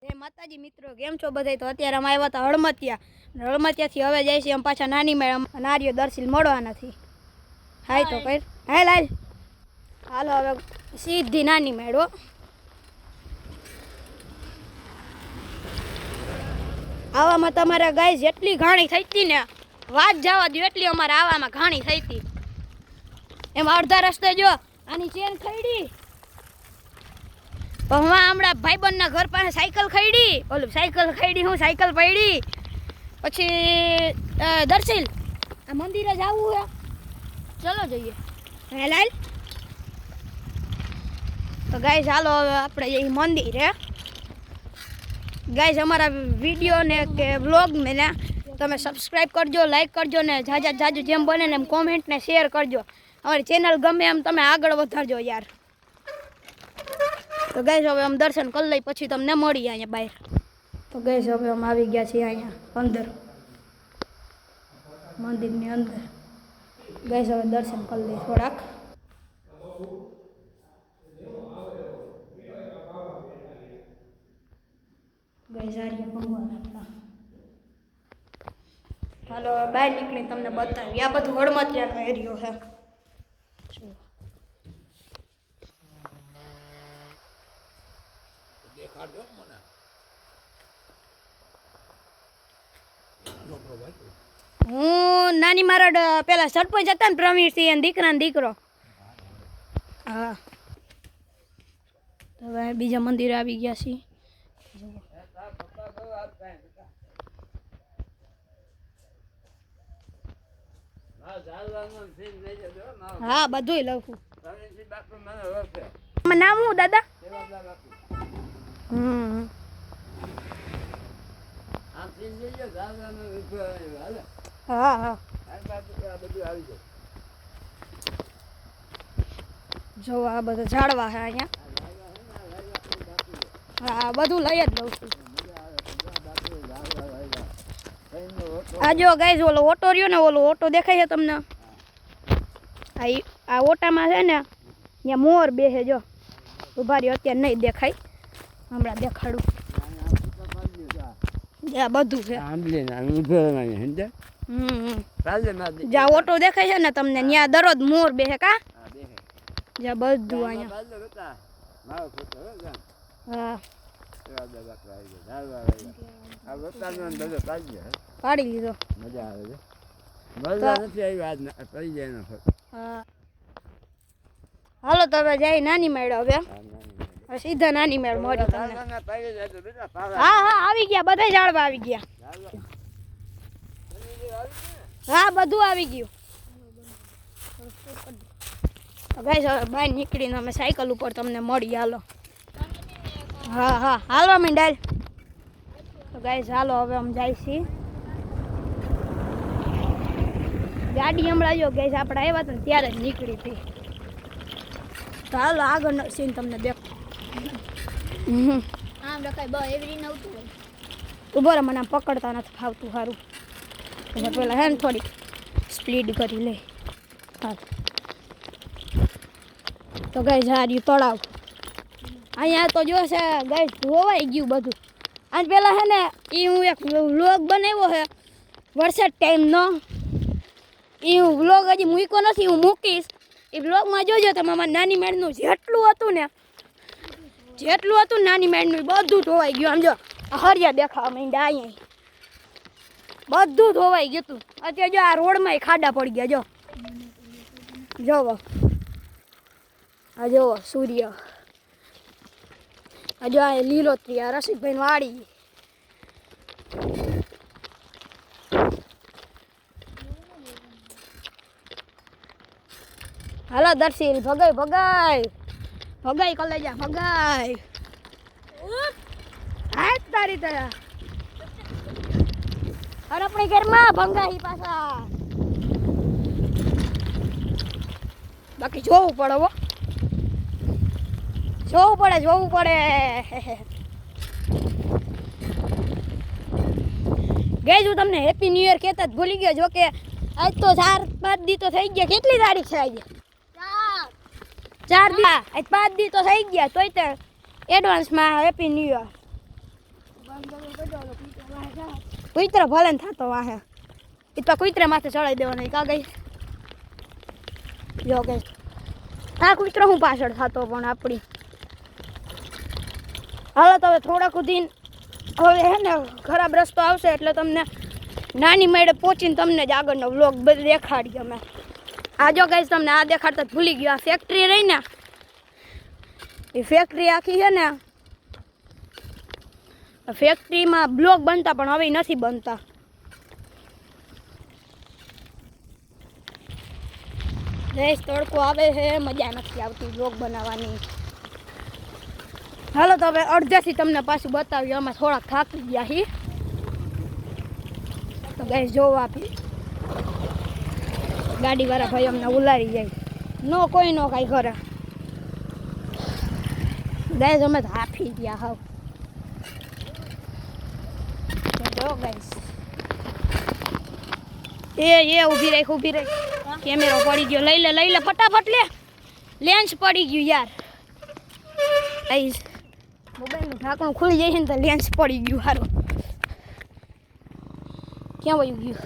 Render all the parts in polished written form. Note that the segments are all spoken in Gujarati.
જય માતાજી મિત્રો, કેમ છો બધા? તો અત્યારે અમે આવ્યા હતા હળમતિયાથી હવે જાય છે અમે પાછા નાની મેળા નારીઓ દર્શીલ મળવા નથી. હાય તો કઈ હાય લાલ હાલો હવે સીધી નાની મેળો. આવામાં તમારે ગાય જેટલી ઘાણી થઈ હતી ને વાત જવા દો, એટલી અમારે આવામાં ઘાણી થઈ હતી. એમાં અડધા રસ્તે જો આની ચેન ખઈડી, હમણાં ભાઈબંધના ઘર પાસે સાયકલ ખઈડી, ઓલું સાયકલ ખઈડી, હું સાયકલ પડી. પછી દર્શીલ આ મંદિરે જવું હે, ચલો જઈએ. હે લાલ તો ગાય ચાલો હવે આપણે જઈએ મંદિરે. ગાઈઝ અમારા વિડીયો ને કે વ્લોગ ને તમે સબસ્ક્રાઈબ કરજો, લાઈક કરજો ને જાજુ જેમ બને ને એમ કોમેન્ટ ને શેર કરજો. અમારી ચેનલ ગમે એમ તમે આગળ વધારજો યાર. તો ગાઈઝ હવે અમે દર્શન કરી લઈ પછી તમને મળીએ અહીંયા બહાર. તો ગાઈઝ હવે અમે આવી ગયા છીએ અહીંયા અંદર મંદિરની અંદર. ગાઈઝ હવે દર્શન કરી લઈએ થોડાક. હાલો બહાર નીકળી તમને બતાવી. આ બધું હળમતિયાનો એરિયો છે. હું નાની મારા પેલા સરપંચ હતા ને પ્રવીણસિંહ અને દીકરાનો દીકરો. હા હવે બીજા મંદિરે આવી ગયા છીએ. હા બધું લખું. નામ હું દાદા? હા હા જો આ બધા ઝાડવા છે અહીંયા. હા બધું લઈ જ લઉં છું. આ જો ગાઈઝ ઓલો ઓટો રહ્યો ને, ઓલો ઓટો દેખાય છે તમને? આ ઓટામાં છે ને ત્યાં મોર બેસે. જો ઉભા રહ્યો, અત્યારે નહીં દેખાય, હમણાં દેખાડું. બધું છે. જ્યાં ઓટો દેખાય છે ને તમને, ત્યાં દરરોજ મોર બેસે. કા જ્યાં બધું અહીંયા. હા પાડી લીધો. મજા આવે છે. મજા નથી આવી આજ પડી જાય. હા હાલો તો હવે જાય નાની મેળો. હવે સીધા નાની મેળ મળી તમને. હા હા આવી ગયા, બધા ઝાડવા આવી ગયા. હા બધું આવી ગયું. ગાઈસ હવે બહાર નીકળીને અમે સાયકલ ઉપર તમને મળી. હાલો હા હા હાલવા માંડાલ. તો ગાઈસ હાલો હવે અમે જાય છીએ. ગાડી હમણાં જો ગાઈસ આપણે આવ્યા હતા ને ત્યારે જ નીકળી હતી. તો હાલો આગળ સીન તમને દેખો. આમ રખાય બસ એવી રીતના આવતું હોય. ઉભો રહે, મને આમ પકડતા નથી ફાવતું. સારું એટલે પેલા હે ને થોડીક સ્પીડ કરી લે. હા તો ગાઈસ આ રહ્યું તળાવ. અહીંયા તો જો છે ગાઈસ ધોવાઈ ગયું બધું. આજ પેલા છે ને એ હું એક વ્લોગ બનાવ્યો છે વરસાદ ટાઈમનો. એ હું વ્લોગ હજી મૂક્યો નથી, હું મૂકીશ. એ વ્લોગમાં જોજો તમે. અમારા નાની મેળનું જેટલું હતું નાની મેળનું બધું ધોવાઈ ગયું. આમ જો હરિયા દેખાવા માંડ્યા. અહીંયા બધું ધોવાઈ ગયું હતું. અત્યારે જો આ રોડમાં ખાડા પડી ગયા. જો જોવો, આ જોવો સૂર્ય. આ જો આ લીલોતરી, આ રસિકભાઈ વાડી. હાલો દર્શીલ ભગાઈ કલેજા ભગાઈ. હા તારી તરફ અરે આપણી ઘરમાં ભંગાઈ પાછા. બાકી જોવું પડે હો, જોવું પડે. ગઈ હું તમને હેપી ન્યુ યર કહેતા જ ભૂલી ગયો. જો કે આજ તો 4-5 દી તો થઈ ગયા. કેટલી તારીખ છે આજે? 4 દી. આજ 5 દી તો થઈ ગયા. તોય તે એડવાન્સમાં હેપી ન્યુ યર. કુતરો ભલે ને થતો વાહે એ તો કુતરા માથે ચડાવી દેવાનો કા ગઈ જો ગઈ આ કુતરો હું પાછળ થતો પણ આપણી હાલો તો હવે થોડાક સુધી હવે હે ને ખરાબ રસ્તો આવશે એટલે તમને નાની મેળે પહોંચીને તમને જ આગળનો વ્લોગ બધું દેખાડીએ અમે આ જો ગાઈસ તમને આ દેખાડતા જ ભૂલી ગયો આ ફેક્ટરી રહી ને એ ફેક્ટરી આખી છે ને ફેક્ટરીમાં બ્લોક બનતા પણ હવે નથી બનતા રેસ તડકો આવે છે મજા નથી આવતી બ્લોગ બનાવવાની હાલો તો હવે અડધેથી તમને પાછું બતાવ્યું અમે થોડાક થાકી ગયા છીએ તો ગાઈસ જોવા આપી ગાડીવાળા ભાઈ અમને ઉલારી જાય નો કોઈ નો કાંઈ ઘરે ગાઈસ અમે તો હાફી ગયા હાવ જો ગાઈસ એ ઊભી રાખ કેમેરો પડી ગયો લઈ લે ફટાફટ લે લેન્સ પડી ગયું યાર ગાઈસ મોબાઈલનું ઢાંકણું ખુલી જાય છે ને તો લેન્સ પડી ગયું સારું ક્યાં વયું ગયું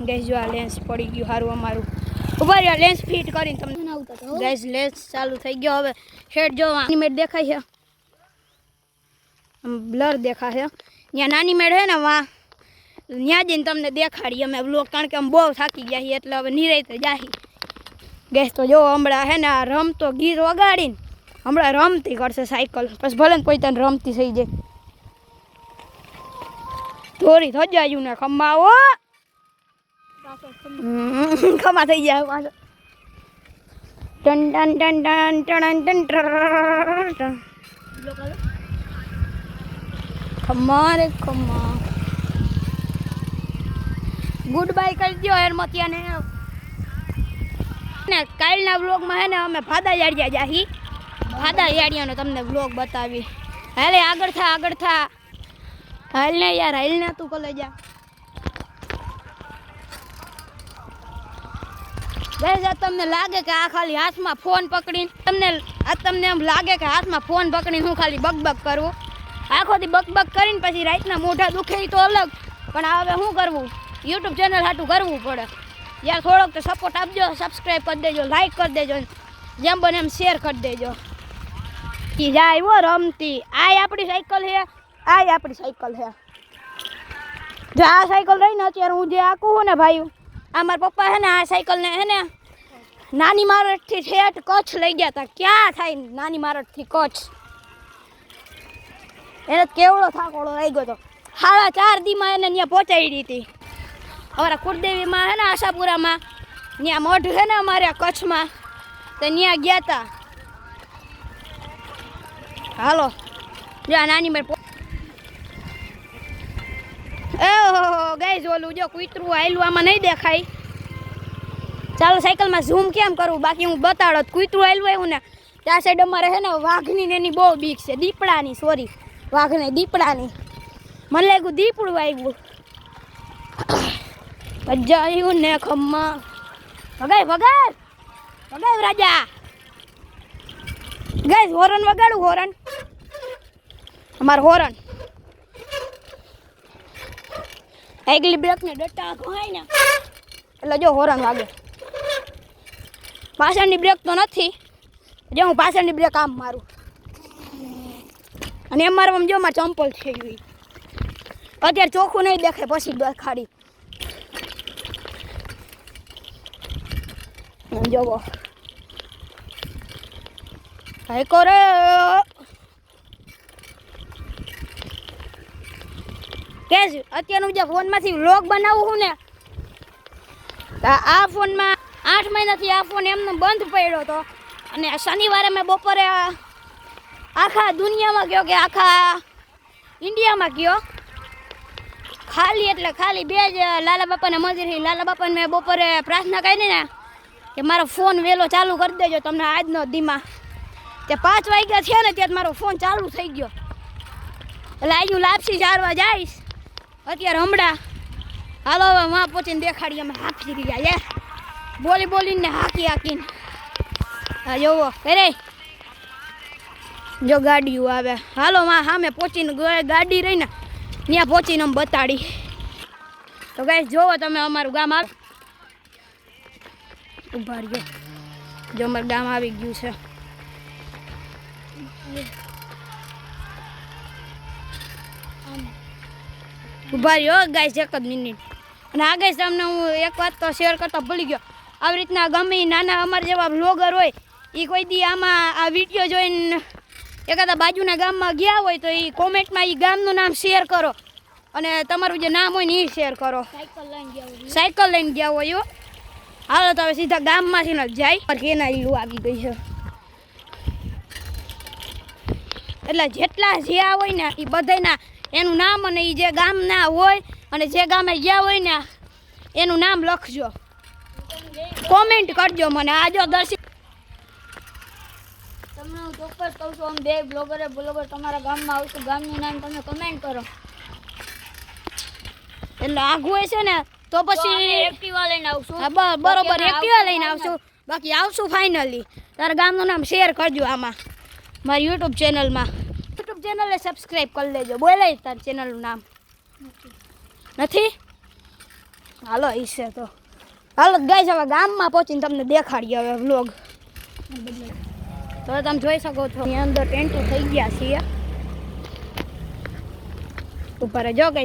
ગાઈસ જો આ લેન્સ પડી ગયું સારું અમારું ઉભા રહ્યો લેન્સ ફિટ કરીને તમને આવતા ગાઈસ લેન્સ ચાલુ થઈ ગયો હવે હેડ જો નાની મેડ દેખાય છે બ્લર દેખાય છે ત્યાં નાની મેડ છે ને ત્યાં જઈને તમને દેખાડીએ અમે બ્લોગ કારણ કે અમે બહુ થાકી ગયા છીએ એટલે હવે નિરાંતે જાહી ગેસ તો જો હમણાં હે ને આ રમતો ગીત વગાડીને હમણાં રમતી કરશે સાયકલ પછી ભલે ને કોઈ તને રમતી થઈ જાય થોડી થજાયું ને ખમાવો ખમા થઈ જાય પાછો ton ton ton ton ton ton ખમા રે ખમા ગુડ બાય કરી દો હેરમતિયાને ને કાલના વ્લોગમાં હે ને અમે ભાદા યાડિયા જાહી ભાદા યાડિયાનો તમને વ્લોગ બતાવી હાલે આગળ થા હાલ ને યાર હાલ ને તું કોલે જા ગાઈસ આ તમને લાગે કે આ ખાલી હાથમાં ફોન પકડીને તમને એમ લાગે કે હાથમાં ફોન પકડીને હું ખાલી બકબક કરું આખો દી બકબક કરીને પછી રાતના મોઢા દુખે તો અલગ પણ હવે શું કરવું યુટ્યુબ ચેનલ હાટું કરવું પડે યાર થોડોક તો સપોર્ટ આપજો સબસ્ક્રાઈબ કરી દેજો લાઈક કરી દેજો જેમ બને એમ શેર કરી દેજો ઈ જાય હો રમતી આ આપણી સાયકલ છે જો આ સાયકલ રહી ને અત્યારે હું જે આકું છું ને ભાઈ આ મારા પપ્પા છે ને આ સાયકલને હે ને નાની મારઠથી ઠેઠ કચ્છ લઈ ગયા હતા ક્યાં થાય નાની મારઠથી કચ્છ એને કેવડો થાકોડો રહી ગયો હતો 4.5 દીમાં એને ત્યાં પહોંચાડી હતી અમારા કુળદેવીમાં હે ને આશાપુરામાં ત્યાં મઢ છે ને અમારે કચ્છમાં તો ત્યાં ગયા હતા હાલો જો આ નાની મારી ગાઈસ ઓલું જો કૂતરું આયલું આમાં નહીં દેખાય ચાલો સાયકલમાં ઝૂમ કેમ કરવું બાકી હું બતાડત કૂતરું આયલું આવ્યું ને ત્યાં સાઈડ અમારે છે ને વાઘની ને એની બહુ બીક છે દીપડાની સોરી વાઘને દીપડાની મને લાગ્યું દીપડું આવ્યું ભજાયું ને ખમ્મા વગાય રાજા ગાઈસ હોરન વગાડું હોરન અમારું હોરન આગલી બ્રેક ને ડટ્ટા ખવાય ને એટલે જો હોરન વાગે પાછળની બ્રેક તો નથી જો હું પાછળની બ્રેક આમ મારું અને એમ મારવામાં જો મારે ચંપલ થઈ ગઈ અત્યારે ચોખ્ખું નહીં દેખાય પછી દેખાડી જોવો ભાઈ કરે કે અત્યારનું જે ફોનમાંથી વ્લોગ બનાવું છું ને આ ફોનમાં 8 મહિનાથી આ ફોન એમને બંધ પડ્યો હતો અને શનિવારે મેં બપોરે આખા દુનિયામાં ગયો કે આખા ઇન્ડિયામાં ગયો ખાલી એટલે ખાલી 2 જ લાલા બાપાના મંદિર લાલા બાપાને મેં બપોરે પ્રાર્થના કરી ને કે મારો ફોન વહેલો ચાલુ કરી દેજો તમને આજનો દીમાં તે 5 વાગ્યા થયા ને ત્યારે મારો ફોન ચાલુ થઈ ગયો એટલે આજુ લાપસી ચારવા જઈશ અત્યારે હમણાં હાલો હવે માં પહોંચીને દેખાડી અમે હાકી રહ્યા યાર બોલીને હાકીને હા જોવો કરે જો ગાડીઓ આવે હાલો માં સામે પહોંચીને ગાડી રહીને ત્યાં પહોંચીને અમે બતાડી તો ગાઈસ જોવો તમે અમારું ગામ આવે ઉભા રહ્યો જો અમારું ગામ આવી ગયું છે ઉભા રહ્યો ગાઈસ એક જ મિનિટ અને આ ગાઈસ તમને હું એક વાત તો શેર કરતા ભૂલી ગયો આવી રીતના ગમે નાના અમારા જેવા બ્લોગર હોય એ કોઈ દી આમાં આ વિડીયો જોઈને એકાદા બાજુના ગામમાં ગયા હોય તો એ કોમેન્ટમાં એ ગામનું નામ શેર કરો અને તમારું જે નામ હોય ને એ શેર કરો સાયકલ લઈને ગયા હોય હાલો તો હવે સીધા ગામમાંથી ને જાય કેના ઈલું આવી ગઈ છે એટલે જેટલા જ્યાં હોય ને એ બધાના એનું નામ અને એ જે ગામના હોય અને જે ગામે ગયા હોય ને એનું નામ લખજો કોમેન્ટ કરજો મને આજો દર્શક તમને હું ચોક્કસ કહું છું આમ બે બ્લોગર તમારા ગામમાં આવશું ગામનું નામ તમે કમેન્ટ કરો એટલે આઘું હોય છે ને તો પછી એક્ટિવા લઈને આવશું હા બરોબર એક્ટિવા લઈને આવશું બાકી આવશું ફાઇનલી તારા ગામનું નામ શેર કરજો આમાં મારી યુટ્યુબ ચેનલમાં યુટ્યુબ ચેનલને સબસ્ક્રાઈબ કરી લેજો બોલાય તાર ચેનલનું નામ નથી હાલો ઈ છે તો હાલો ગાઈસ હવે ગામમાં પહોંચીને તમને દેખાડીએ હવે વ્લોગ તો તમે જોઈ શકો છો એની અંદર ટેન્ટો થઈ ગયા છીએ ઉપર જો ગાઈસ